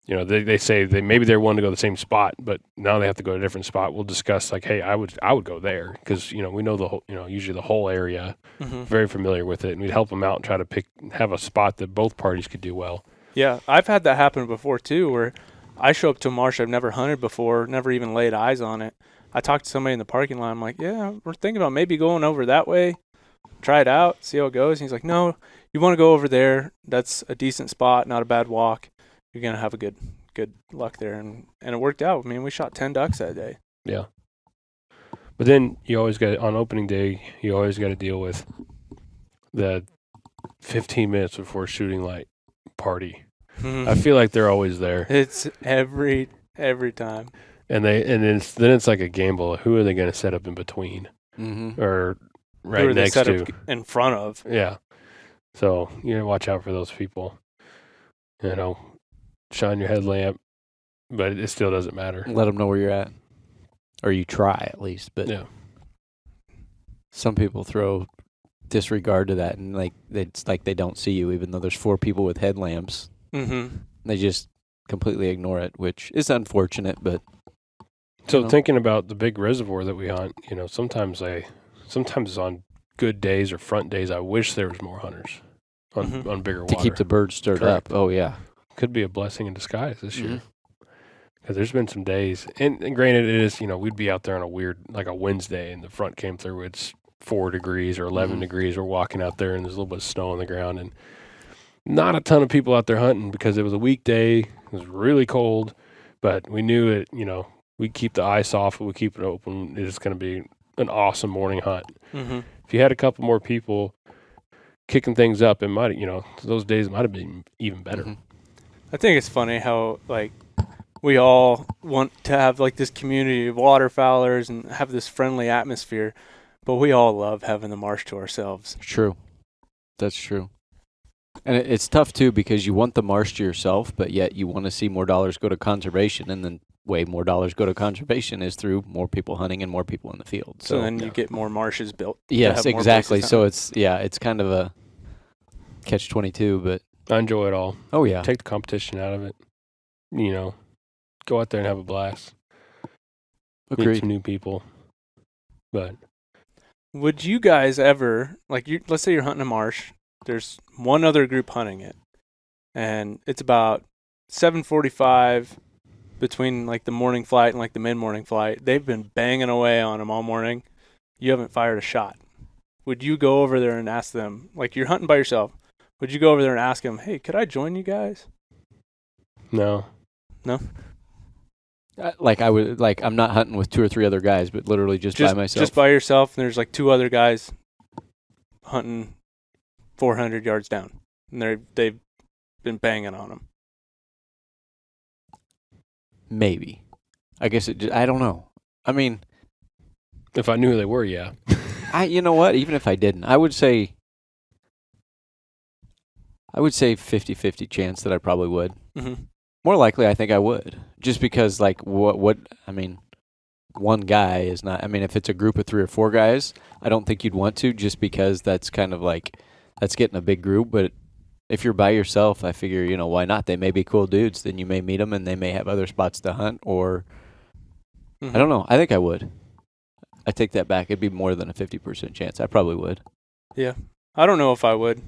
B: they say maybe they're wanting to go to the same spot, but now they have to go to a different spot. We'll discuss, like, hey, I would go there because we know the whole, usually the whole area, very familiar with it, and we'd help them out and try to have a spot that both parties could do well.
C: Yeah, I've had that happen before too, where I show up to a marsh I've never hunted before, never even laid eyes on it. I talked to somebody in the parking lot. I'm like, yeah, we're thinking about maybe going over that way, try it out, see how it goes. And he's like, no, you want to go over there. That's a decent spot, not a bad walk. You're going to have a good luck there. And it worked out. I mean, we shot 10 ducks that day.
B: Yeah. But then you always got, on opening day, you always got to deal with the 15 minutes before shooting light party. I feel like they're always there.
C: It's every time.
B: And then it's like a gamble. Who are they going to set up in between? Or right
C: who are
B: next
C: they set
B: to?
C: Up in front of.
B: Yeah. So watch out for those people. Shine your headlamp, but it still doesn't matter.
A: Let them know where you're at, or you try at least. But some people throw disregard to that, and it's like they don't see you, even though there's 4 people with headlamps. They just completely ignore it, which is unfortunate. But
B: thinking about the big reservoir that we hunt, sometimes on good days or front days, I wish there was more hunters on bigger water
A: to keep the birds stirred up. Oh yeah,
B: could be a blessing in disguise this year. Because there's been some days, and granted, it is we'd be out there on a weird, like a Wednesday, and the front came through. It's 4 degrees or 11 degrees. We're walking out there, and there's a little bit of snow on the ground, and not a ton of people out there hunting because it was a weekday. It was really cold, but we knew it. We keep the ice off, we keep it open. It's going to be an awesome morning hunt. If you had a couple more people kicking things up, it might, those days might have been even better.
C: I think it's funny how, like, we all want to have like this community of waterfowlers and have this friendly atmosphere, but we all love having the marsh to ourselves.
A: True. That's true. And it's tough, too, because you want the marsh to yourself, but yet you want to see more dollars go to conservation, and then way more dollars go to conservation is through more people hunting and more people in the field.
C: So then you get more marshes built.
A: Yes,
C: have more
A: exactly.
C: places to
A: So
C: hunt.
A: it's kind of a catch-22, but
B: I enjoy it all.
A: oh yeah,
B: Take the competition out of it. You know, go out there and have a blast. Meet
A: agreed.
B: some new people. But
C: Would you guys ever, like, let's say you're hunting a marsh, there's one other group hunting it, and it's about 7:45 between, like, the morning flight and, like, the mid-morning flight. They've been banging away on them all morning. You haven't fired a shot. Would you go over there and ask them, like, you're hunting by yourself, would you go over there and ask them, hey, could I join you guys?
B: no.
A: Like I would, like I'm not hunting with 2 or 3 other guys, but literally just by myself.
C: Just by yourself, and there's, like, 2 other guys hunting 400 yards down, and they've been banging on them.
A: Maybe. I guess I don't know. I mean,
B: If I knew who they were, yeah.
A: you know what? Even if I didn't, I would say 50-50 chance that I probably would.
C: Mm-hmm.
A: More likely, I think I would, just because like what I mean, one guy is not. I mean, if it's a group of 3 or 4 guys, I don't think you'd want to, just because that's kind of like that's getting a big group. But if you're by yourself, I figure why not? They may be cool dudes. Then you may meet them, and they may have other spots to hunt. Or
C: Mm-hmm.
A: I don't know. I think I would. I take that back. It'd be more than a 50% chance. I probably would.
C: Yeah. I don't know if I would,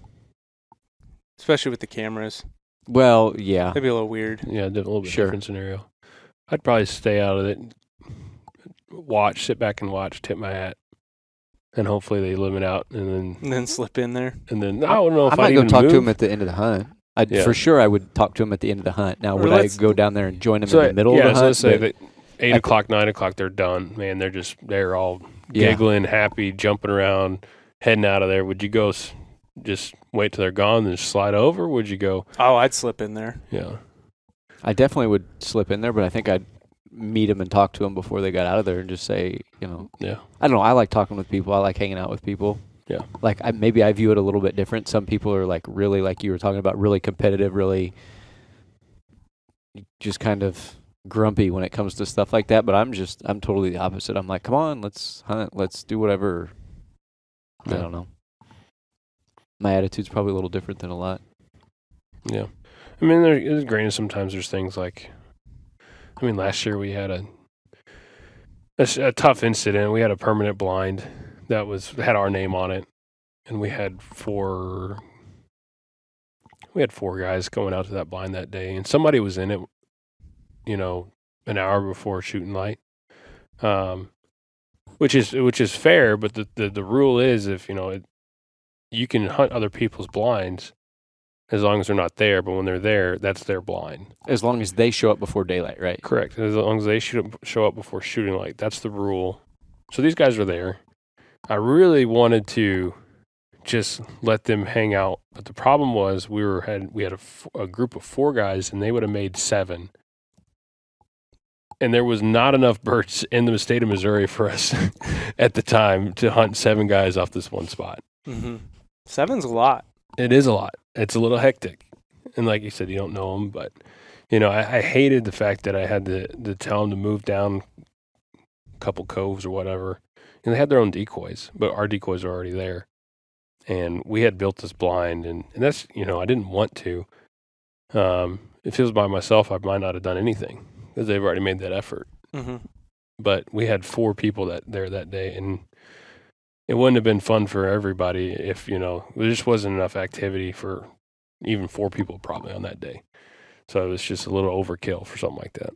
C: especially with the cameras.
A: Well, yeah.
C: That'd be a little weird.
B: Yeah, a little bit
A: Sure.
B: different scenario. I'd probably stay out of it. Sit back and watch, tip my hat. And hopefully they limit out, and
C: And then slip in there.
B: then I don't know if
A: I might
B: I'd
A: go
B: even
A: talk
B: move.
A: to him at the end of the hunt.
B: Yeah.
A: For sure, I would talk to him at the end of the hunt. Now,
C: Or
A: would I
C: let's-
A: go down there and join him
B: So
A: in the middle of the
B: so
A: hunt?
B: let's say
A: But-
B: that 8 o'clock, 9 o'clock, they're done. Man, they're all
A: Yeah.
B: giggling, happy, jumping around, heading out of there. Would you go just wait till they're gone and slide over? Would you go?
C: Oh, I'd slip in there.
B: Yeah.
A: I definitely would slip in there, but I think I'd meet him and talk to him before they got out of there and just say,
B: Yeah.
A: I don't know. I like talking with people. I like hanging out with people.
B: Yeah.
A: Like maybe I view it a little bit different. Some people are like really, like you were talking about, really competitive, really just kind of grumpy when it comes to stuff like that. But I'm totally the opposite. I'm like, come on, let's hunt. Let's do whatever. I
B: Yeah.
A: don't know. My attitude's probably a little different than a lot.
B: Yeah. I mean, granted, sometimes there's things like, last year we had a tough incident. We had a permanent blind that had our name on it, and we had 4 guys going out to that blind that day, and somebody was in it, an hour before shooting light, which is fair. But the rule is, if you can hunt other people's blinds as long as they're not there, but when they're there, that's their blind.
A: As long as they show up before daylight, right?
B: Correct. As long as they show up before shooting light, that's the rule. So these guys were there. I really wanted to just let them hang out, but the problem was we had a group of 4 guys, and they would have made 7, and there was not enough birds in the state of Missouri for us at the time to hunt 7 guys off this one spot.
C: Mm-hmm. 7's a lot.
B: It is a lot. It's a little hectic. And like you said, you don't know them, but, I hated the fact that I had to tell them to move down a couple coves or whatever. And they had their own decoys, but our decoys were already there. And we had built this blind, and that's, I didn't want to. If it was by myself, I might not have done anything because they've already made that effort.
C: Mm-hmm.
B: But we had 4 people that day, and it wouldn't have been fun for everybody if, there just wasn't enough activity for even 4 people probably on that day. So it was just a little overkill for something like that.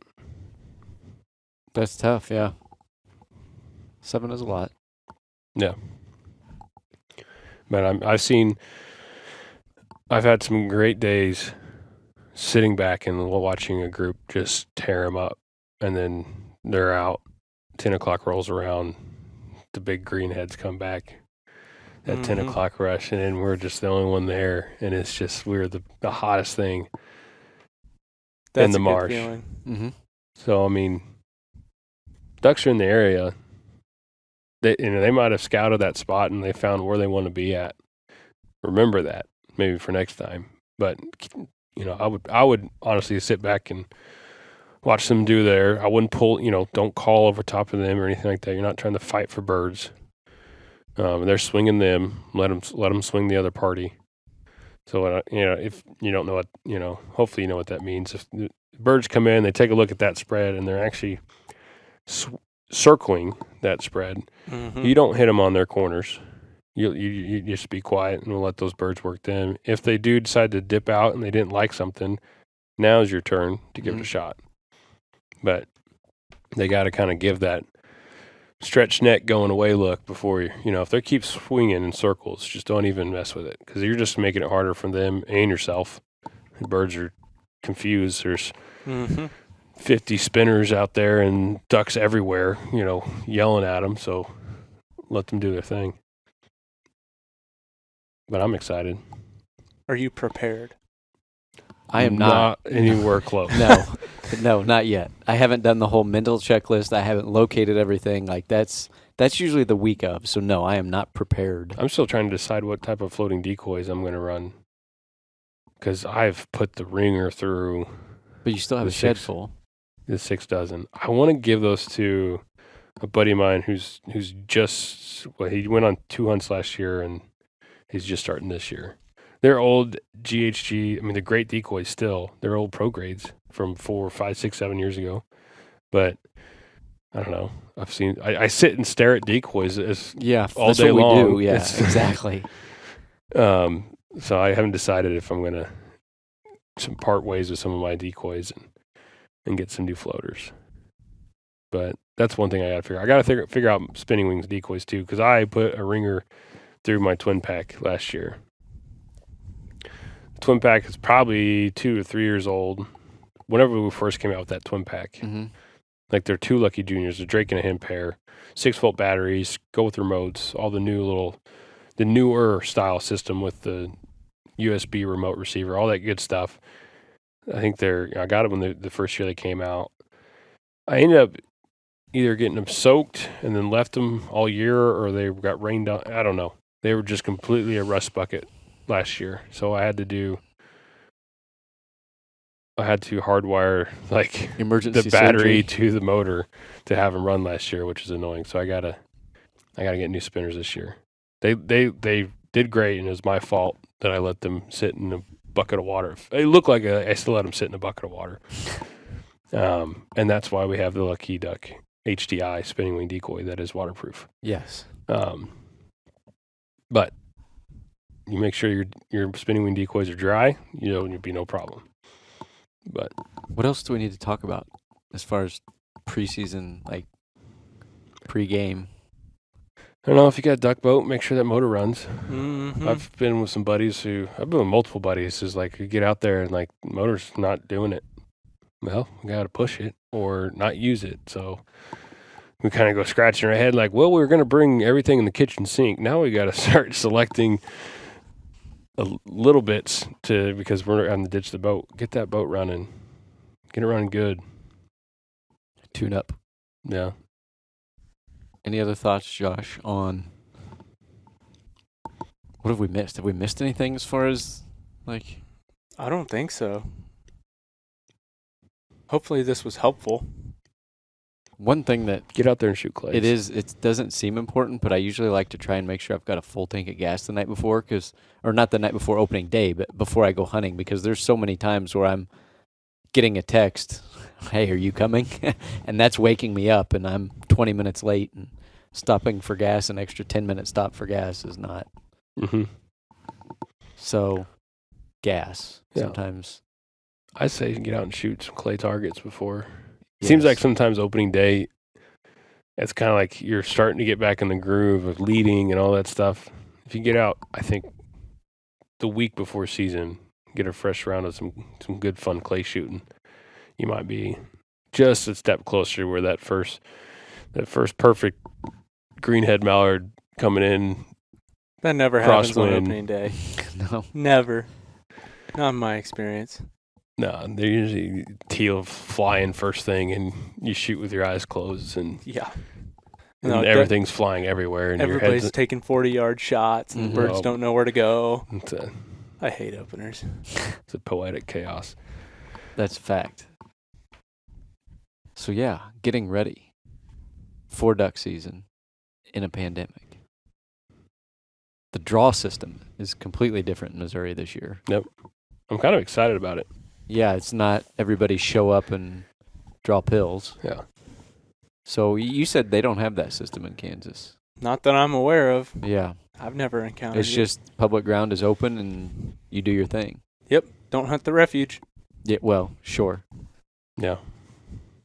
A: That's tough, yeah. 7 is a lot.
B: Yeah. But I've had some great days sitting back and watching a group just tear them up, and then they're out. 10 o'clock rolls around, the big greenheads come back at 10 o'clock rush, and then we're just the only one there, and it's just we're the hottest thing
C: That's
B: in the
C: a good
B: marsh.
C: feeling.
A: Mm-hmm.
B: So I mean, ducks are in the area. They might have scouted that spot and they found where they want to be at. Remember that maybe for next time. But I would honestly sit back and watch them do there. I wouldn't pull. Don't call over top of them or anything like that. You're not trying to fight for birds. They're swinging them. Let them swing the other party. So if you don't know what hopefully you know what that means. If the birds come in, they take a look at that spread, and they're actually circling that spread.
C: Mm-hmm.
B: You don't hit them on their corners. You just be quiet and we'll let those birds work them. If they do decide to dip out and they didn't like something, now's your turn to give it a shot. But they got to kind of give that stretch neck going away look before if they keep swinging in circles, just don't even mess with it because you're just making it harder for them and yourself. The birds are confused. There's 50 spinners out there and ducks everywhere, yelling at them. So let them do their thing. But I'm excited.
C: Are you prepared?
A: I am not
B: anywhere close.
A: No, not yet. I haven't done the whole mental checklist. I haven't located everything. Like that's usually the week of. So no, I am not prepared.
B: I'm still trying to decide what type of floating decoys I'm going to run because I've put the ringer through.
A: But you still have a shed full.
B: The 6 dozen. I want to give those to a buddy of mine who's just he went on 2 hunts last year and he's just starting this year. They're old GHG. I mean, they're great decoys still. They're old pro grades from 4, 5, 6, 7 years ago. But I don't know. I've seen. I sit and stare at decoys all
A: that's
B: day
A: what
B: long.
A: We do. Yeah, exactly.
B: So I haven't decided if I'm gonna part ways with some of my decoys and get some new floaters. But that's one thing I got to figure. I got to figure out spinning wings decoys too because I put a ringer through my twin pack last year. The twin pack is probably 2 or 3 years old. Whenever we first came out with that twin pack, like they're 2 Lucky Juniors, a Drake and a hen pair, 6-volt batteries, go with remotes, all the newer style system with the USB remote receiver, all that good stuff. I think I got them when the first year they came out. I ended up either getting them soaked and then left them all year or they got rained on. I don't know. They were just completely a rust bucket last year. So I had to hardwire like
A: emergency
B: the battery
A: surgery
B: to the motor to have them run last year, which is annoying. So I gotta get new spinners this year. They did great, and it was my fault that I let them sit in a bucket of water. It looked like I still let them sit in a bucket of water. And that's why we have the Lucky Duck HDI spinning wing decoy that is waterproof.
A: Yes.
B: But you make sure your spinning wing decoys are dry, it'd be no problem. But
A: what else do we need to talk about as far as preseason, like pre-game?
B: I don't know if you got a duck boat, make sure that motor runs.
C: Mm-hmm.
B: I've been with multiple buddies who's like, you get out there and like motor's not doing it. Well, we got to push it or not use it. So we kind of go scratching our head like, well, we were going to bring everything in the kitchen sink. Now we got to start selecting little bits because we're on the ditch the boat. Get that boat running. Get it running good.
A: Tune up.
B: Yeah.
A: Any other thoughts, Josh, on what have we missed? Have we missed anything as far as like?
C: I don't think so. Hopefully this was helpful.
A: One thing that
B: get out there and shoot clays.
A: It doesn't seem important, but I usually like to try and make sure I've got a full tank of gas the night before, or not the night before opening day, but before I go hunting, because there's so many times where I'm getting a text, hey, are you coming? And that's waking me up, and I'm 20 minutes late, and stopping for gas, an extra 10-minute stop for gas is not.
B: Mm-hmm.
A: So, gas.
B: Yeah.
A: Sometimes.
B: I say you can get out and shoot some clay targets before.
A: Yes.
B: Seems like sometimes opening day, it's kind of like you're starting to get back in the groove of leading and all that stuff. If you get out, I think, the week before season, get a fresh round of some good fun clay shooting, you might be just a step closer to where that first perfect greenhead mallard coming in.
C: That never happens on
B: Crosswind.
C: opening day.
A: No.
C: Never. Not in my experience.
B: No, they're usually teal flying first thing, and you shoot with your eyes closed, and
C: Yeah.
B: everything's flying everywhere. And
C: everybody's
B: your head's,
C: taking 40-yard shots, and the birds don't know where to go. I hate openers.
B: It's a poetic chaos.
A: That's a fact. So yeah, getting ready for duck season in a pandemic. The draw system is completely different in Missouri this year.
B: I'm kind of excited about it.
A: Yeah, it's not everybody show up and draw pills.
B: Yeah.
A: So you said they don't have that system in Kansas.
C: Not that I'm aware of.
A: Yeah.
C: I've never encountered
A: It's
C: it.
A: just public ground is open and you do your thing.
C: Yep. Don't hunt the refuge.
A: Yeah, well, sure.
B: Yeah.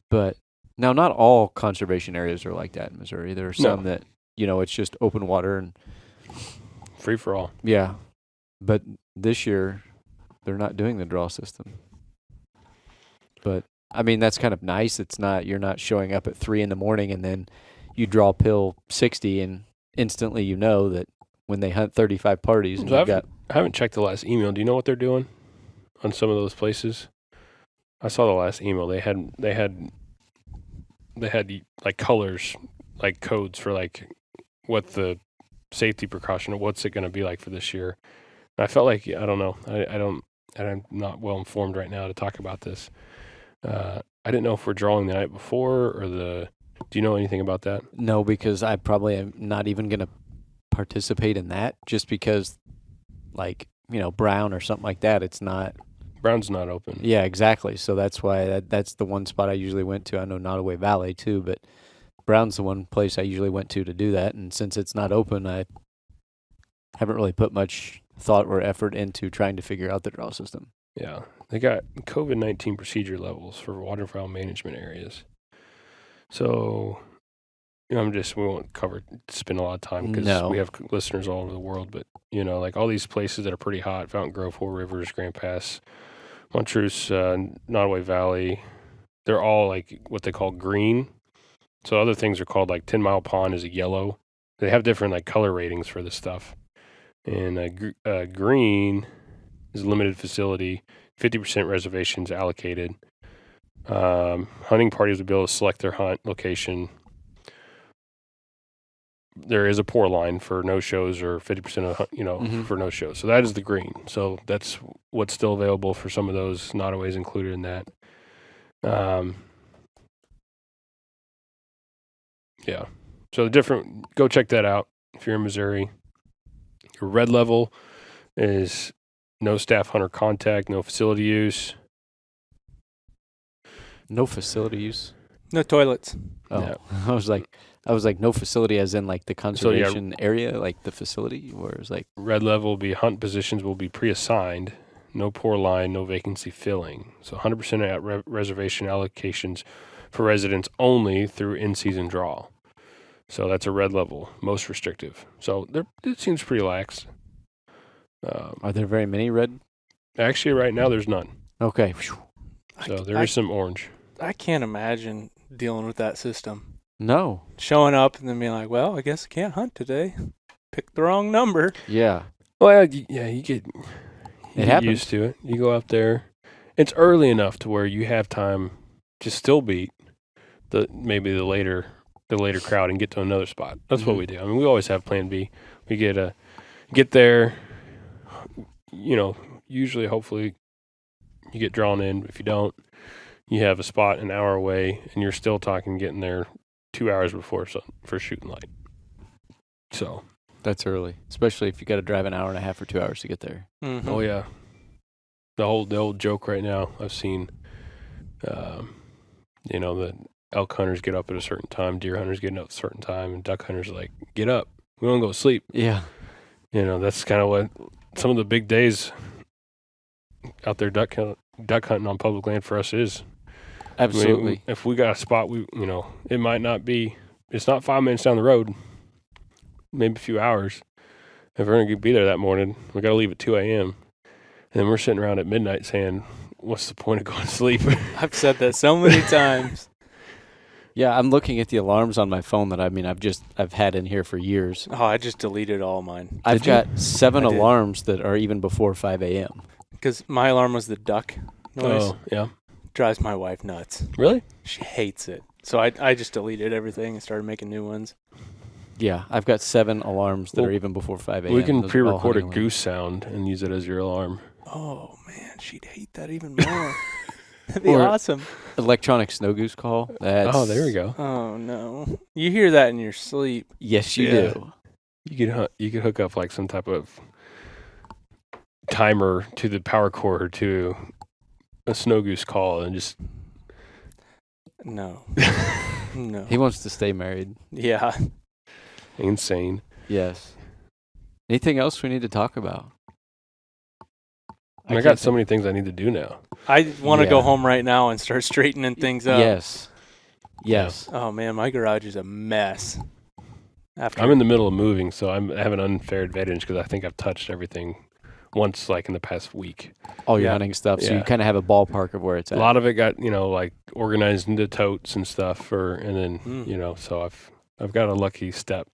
A: But now not all conservation areas are like that in Missouri. There are some that, it's just open water and
B: free for all.
A: yeah. But this year they're not doing the draw system. But I mean, that's kind of nice. You're not showing up at 3 a.m. and then you draw pill 60 and instantly you know that when they hunt 35 parties and
B: I haven't checked the last email. Do you know what they're doing on some of those places? I saw the last email. They had like colors, like codes for like what the safety precaution, what's it going to be like for this year. And I felt like, I don't know. I'm not well informed right now to talk about this. I didn't know if we're drawing the night before do you know anything about that?
A: No, because I probably am not even going to participate in that just because Brown or something like that, it's not.
B: Brown's not open.
A: Yeah, exactly. So that's why that's the one spot I usually went to. I know Nottoway Valley too, but Brown's the one place I usually went to do that. And since it's not open, I haven't really put much thought or effort into trying to figure out the draw system.
B: Yeah. They got COVID-19 procedure levels for waterfowl management areas. So, we won't spend a lot of time because we have listeners all over the world, but, like all these places that are pretty hot, Fountain Grove, Four Rivers, Grand Pass, Montrose, Nottoway Valley, they're all like what they call green. So other things are called like 10 Mile Pond is a yellow. They have different like color ratings for this stuff. And green is a limited facility, 50% reservations allocated. Hunting parties will be able to select their hunt location. There is a pour line for no shows or 50% of for no shows. So that is the green. So that's what's still available for some of those. Nottoway's included in that. Yeah. So go check that out if you're in Missouri. Your red level is no staff hunter contact, no facility use.
A: No facility use?
C: No toilets.
A: Oh,
B: Yeah.
A: I was like, no facility as in like the conservation area, like the facility, or is like
B: red level will be hunt positions will be pre-assigned, no pour line, no vacancy filling. So 100% at reservation allocations for residents only through in-season draw. So that's a red level, most restrictive. So it seems pretty lax.
A: Are there very many red?
B: Actually, right now there's none.
A: Okay.
B: So there is some orange.
C: I can't imagine dealing with that system.
A: No.
C: Showing up and then being like, well, I guess I can't hunt today. Picked the wrong number.
A: Yeah.
B: Well, yeah, you get
A: happens.
B: used to it. You go out there. It's early enough to where you have time to still beat maybe the later crowd and get to another spot. That's what we do. I mean, we always have plan B. We get there, usually, hopefully you get drawn in. If you don't, you have a spot an hour away and you're still talking getting there 2 hours before for shooting light. So
A: that's early, especially if you got to drive an hour and a half or 2 hours to get there.
C: Mm-hmm.
B: Oh yeah. The old joke right now I've seen, the elk hunters get up at a certain time, deer hunters getting up at a certain time, and duck hunters are like, get up. We don't go to sleep.
A: Yeah.
B: That's kind of what some of the big days out there duck hunting on public land for us is.
A: Absolutely.
B: I mean, if we got a spot, it might not be, it's not 5 minutes down the road, maybe a few hours. If we're going to be there that morning, we got to leave at 2 a.m. And then we're sitting around at midnight saying, what's the point of going to sleep?
C: I've said that so many times.
A: Yeah, I'm looking at the alarms on my phone that I've had in here for years.
C: Oh, I just deleted all mine.
A: I've got 7
C: I did.
A: alarms that are even before 5 a.m.
C: Because my alarm was the duck noise.
B: Oh, yeah.
C: Drives my wife nuts.
B: Really?
C: She hates it. So I just deleted everything and started making new ones.
A: Yeah, I've got 7 alarms that are even before 5 a.m.
B: We can
A: Those are all
B: pre-record a
A: hunting
B: goose sound and use it as your alarm.
C: Oh, man, she'd hate that even more. That'd be
B: Or-
C: awesome.
A: alarms. Electronic snow goose call. That's,
B: Oh, there we go.
C: Oh, no. You hear that in your sleep.
A: Yes, you
B: Yeah.
A: do.
B: You could hook up like some type of timer to the power cord to a snow goose call and just
C: No. No.
A: He wants to stay married.
C: Yeah.
B: insane.
A: Yes. Anything else we need to talk about?
B: I
A: can't
B: got so
A: think-
B: many things I need to do now.
C: I want to go
A: Yeah.
C: home right now and start straightening things up.
A: Yes. Yes.
C: Oh, man, my garage is a mess. After
B: I'm in the middle of moving, so I have an unfair advantage because I think I've touched everything once, like in the past week.
A: All your
C: Yeah.
A: hunting stuff. So you
B: Yeah.
A: kind of have a ballpark of where it's
B: A
A: at.
B: lot of it got like organized into totes and stuff, and then
C: Mm.
B: so I've got a lucky step.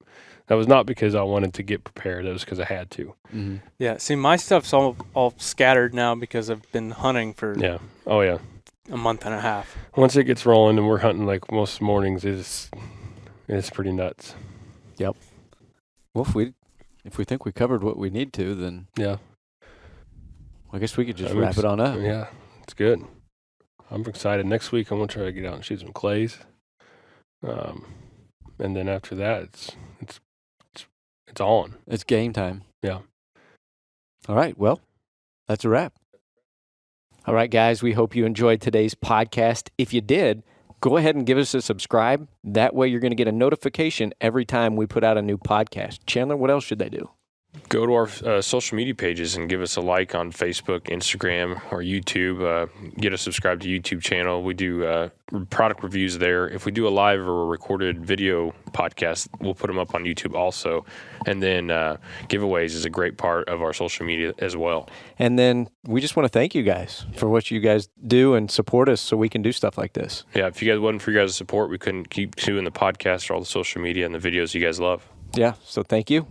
B: That was not because I wanted to get prepared. It was because I had to.
A: Mhm.
C: Yeah, see, my stuff's all scattered now because I've been hunting for
B: Yeah. Oh yeah.
C: a month and a half.
B: Once it gets rolling and we're hunting like most mornings, it's pretty nuts.
A: Well, if we think we covered what we need to, then
B: Yeah.
A: I guess we could just
B: I'm
A: wrap it on up.
B: Yeah. It's good. I'm excited. Next week I'm gonna try to get out and shoot some clays. And then after that it's on.
A: It's game time.
B: Yeah.
A: All right. Well, that's a wrap. All right, guys. We hope you enjoyed today's podcast. If you did, go ahead and give us a subscribe. That way you're going to get a notification every time we put out a new podcast. Chandler, what else should they do?
D: Go to our social media pages and give us a like on Facebook, Instagram, or YouTube. Get us subscribed to YouTube channel. We do product reviews there. If we do a live or a recorded video podcast, we'll put them up on YouTube also. And then giveaways is a great part of our social media as well.
A: And then we just want to thank you guys for what you guys do and support us so we can do stuff like this.
D: Yeah, if you guys wasn't for your guys' support, we couldn't keep doing the podcast or all the social media and the videos you guys love.
A: Yeah. So thank you.